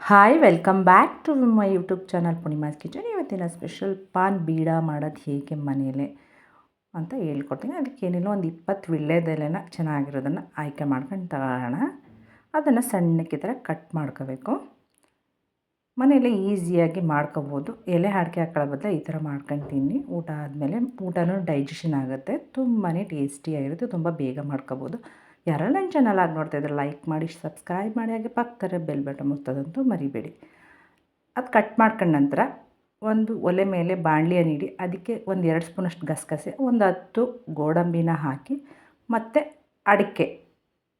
Hi welcome back to my YouTube channel Poornima's kitchen. ಇವತ್ತಿನ special paan beeda ಮಾಡೋದು ಹೇಗೆ ಮನೆಯಲ್ಲೇ ಅಂತ ಹೇಳ್ಕೊಡ್ತೀನಿ. ಅದಕ್ಕೇನಿಲ್ಲ, ಒಂದು 20 ವೀಳ್ಯದೆಲೆನ ಚೆನ್ನಾಗಿರೋದನ್ನು ಆಯ್ಕೆ ಮಾಡ್ಕೊಂಡು ತಗೋಣ. ಅದನ್ನು ಸಣ್ಣಕ್ಕೆ ಥರ ಕಟ್ ಮಾಡ್ಕೋಬೇಕು. ಮನೆಯಲ್ಲೇ ಈಸಿಯಾಗಿ ಮಾಡ್ಕೋಬೋದು. ಎಲೆ ಅಡಿಕೆ ಹಾಕೊಳ್ಳೋ ಬದಲು ಈ ಥರ ಮಾಡ್ಕೊಂಡು ತಿನ್ನಿ. ಊಟ ಆದಮೇಲೆ ಊಟನೂ ಡೈಜೆಷನ್ ಆಗುತ್ತೆ, ತುಂಬಾ ಟೇಸ್ಟಿಯಾಗಿರುತ್ತೆ, ತುಂಬ ಬೇಗ ಮಾಡ್ಕೋಬೋದು. ಯಾರೆಲ್ಲ ನನ್ನ ಚಾನಲ್ ಆಗಿ ನೋಡ್ತಾಯಿದ್ರೆ ಲೈಕ್ ಮಾಡಿ, ಸಬ್ಸ್ಕ್ರೈಬ್ ಮಾಡಿ, ಹಾಗೆ ಪಕ್ಕದ ಬೆಲ್ ಬಟನ್ ಮುಟ್ಟೋದಂತೂ ಮರಿಬೇಡಿ. ಅದು ಕಟ್ ಮಾಡ್ಕೊಂಡ ನಂತರ ಒಂದು ಒಲೆ ಮೇಲೆ ಬಾಣಲಿಯನ್ನು ಇಡಿ. ಅದಕ್ಕೆ ಒಂದು 2 ಸ್ಪೂನಷ್ಟು ಗಸಗಸೆ, ಒಂದು 10 ಗೋಡಂಬಿನ ಹಾಕಿ, ಮತ್ತು ಅಡಿಕೆ,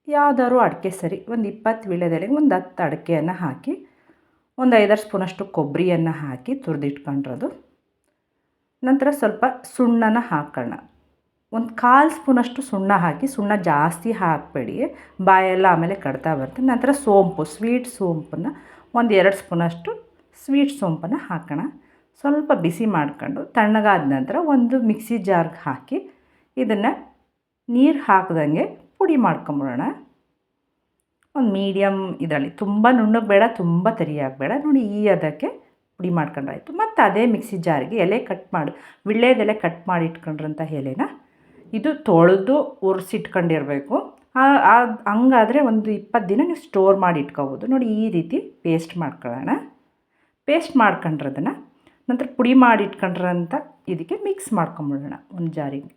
ಯಾವುದಾದ್ರು ಅಡಿಕೆ ಸರಿ, ಒಂದು 20 ವೀಳ್ಯದೆಲೆಗೆ ಒಂದು 10 ಅಡಿಕೆಯನ್ನು ಹಾಕಿ, ಒಂದು 5-6 ಸ್ಪೂನಷ್ಟು ಕೊಬ್ಬರಿಯನ್ನು ಹಾಕಿ ತುರಿದಿಟ್ಕೊಂಡಿರೋದು. ನಂತರ ಸ್ವಲ್ಪ ಸುಣ್ಣನ ಹಾಕೋಣ. ಒಂದು 1/4 ಸ್ಪೂನಷ್ಟು ಸುಣ್ಣ ಹಾಕಿ, ಸುಣ್ಣ ಜಾಸ್ತಿ ಹಾಕಬೇಡಿ, ಬಾಯೆಲ್ಲ ಆಮೇಲೆ ಕಡ್ತಾ ಬರುತ್ತೆ. ನಂತರ ಸೋಂಪು, ಸ್ವೀಟ್ ಸೋಂಪನ್ನು ಒಂದು 2 ಸ್ಪೂನಷ್ಟು ಸ್ವೀಟ್ ಸೋಂಪನ್ನು ಹಾಕೋಣ. ಸ್ವಲ್ಪ ಬಿಸಿ ಮಾಡ್ಕೊಂಡು ತಣ್ಣಗಾದ ನಂತರ ಒಂದು ಮಿಕ್ಸಿ ಜಾರ್ಗೆ ಹಾಕಿ ಇದನ್ನು ನೀರು ಹಾಕ್ದಂಗೆ ಪುಡಿ ಮಾಡ್ಕೊಂಬಿಡೋಣ. ಒಂದು ಮೀಡಿಯಮ್ ಇದರಲ್ಲಿ, ತುಂಬ ನುಣ್ಣಗೆ ಬೇಡ, ತುಂಬ ತರಿಯಾಗಬೇಡ. ನೋಡಿ, ಈ ಅದಕ್ಕೆ ಪುಡಿ ಮಾಡ್ಕೊಂಡ್ರಾಯ್ತು. ಮತ್ತು ಅದೇ ಮಿಕ್ಸಿ ಜಾರಿಗೆ ಎಲೆ ಕಟ್ ಮಾಡಿ, ವೀಳ್ಯದೆಲೆ ಕಟ್ ಮಾಡಿ ಇಟ್ಕೊಂಡ್ರಂಥ ಎಲೆನ ಇದು ತೊಳೆದು ಉರಿಸಿಟ್ಕೊಂಡಿರಬೇಕು. ಹಂಗಾದರೆ ಒಂದು 20 ದಿನ ನೀವು ಸ್ಟೋರ್ ಮಾಡಿ ಇಟ್ಕೋಬೋದು. ನೋಡಿ, ಈ ರೀತಿ ಪೇಸ್ಟ್ ಮಾಡ್ಕೊಳ್ಳೋಣ. ಪೇಸ್ಟ್ ಮಾಡ್ಕೊಂಡ್ರದನ್ನು ನಂತರ ಪುಡಿ ಮಾಡಿ ಇಟ್ಕೊಂಡ್ರಂಥ ಇದಕ್ಕೆ ಮಿಕ್ಸ್ ಮಾಡ್ಕೊಂಬಿಡೋಣ ಒಂದು ಜಾರಿಗೆ.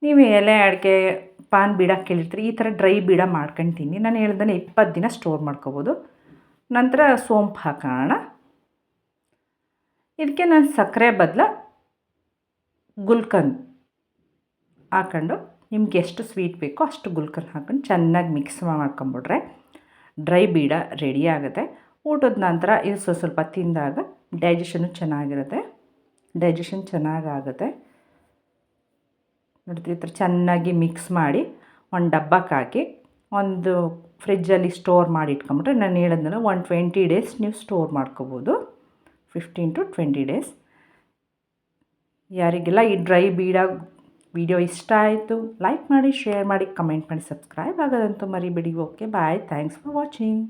ನೀವು ಎಲೆ ಅಡಿಕೆ ಪಾನ್ ಬೀಡ ಕೇಳಿರ್ತೀರಿ, ಈ ಥರ ಡ್ರೈ ಬೀಡ ಮಾಡ್ಕೊಳ್ತೀನಿ. ನಾನು ಹೇಳ್ದಾನೆ 20 ದಿನ ಸ್ಟೋರ್ ಮಾಡ್ಕೋಬೋದು. ನಂತರ ಸೋಂಪು ಹಾಕೋಣ. ಇದಕ್ಕೆ ನಾನು ಸಕ್ಕರೆ ಬದಲು ಗುಲ್ಕಂದ್ ಹಾಕ್ಕೊಂಡು, ನಿಮ್ಗೆ ಎಷ್ಟು ಸ್ವೀಟ್ ಬೇಕೋ ಅಷ್ಟು ಗುಲ್ಕಂದ್ ಹಾಕ್ಕೊಂಡು ಚೆನ್ನಾಗಿ ಮಿಕ್ಸ್ ಮಾಡ್ಕೊಂಬಿಟ್ರೆ ಡ್ರೈ ಬೀಡ ರೆಡಿ ಆಗುತ್ತೆ. ಊಟದ ನಂತರ ಇದು ಸ್ವಲ್ಪ ತಿಂದಾಗ ಡೈಜೆಷನ್ನು ಚೆನ್ನಾಗಿರುತ್ತೆ, ಡೈಜೆಷನ್ ಚೆನ್ನಾಗಾಗುತ್ತೆ. ನೋಡ್ತೀವಿ, ಈ ಥರ ಚೆನ್ನಾಗಿ ಮಿಕ್ಸ್ ಮಾಡಿ ಒಂದು ಡಬ್ಬಕ್ಕೆ ಹಾಕಿ ಒಂದು ಫ್ರಿಜ್ಜಲ್ಲಿ ಸ್ಟೋರ್ ಮಾಡಿ ಇಟ್ಕೊಂಬಿಟ್ರೆ, ನಾನು ಹೇಳಿದ್ನಲ್ಲ, 20 ಡೇಸ್ ನೀವು ಸ್ಟೋರ್ ಮಾಡ್ಕೋಬೋದು. 15 to 20 ಡೇಸ್. ಯಾರಿಗೆಲ್ಲ ಈ ಡ್ರೈ ಬೀಡ ವಿಡಿಯೋ ಇಷ್ಟ ಆಯಿತು, ಲೈಕ್ ಮಾಡಿ, ಶೇರ್ ಮಾಡಿ, ಕಮೆಂಟ್ ಮಾಡಿ, ಸಬ್ಸ್ಕ್ರೈಬ್ ಆಗೋದಂತೂ ಮರಿಬೇಡಿ. Okay, bye, thanks for watching.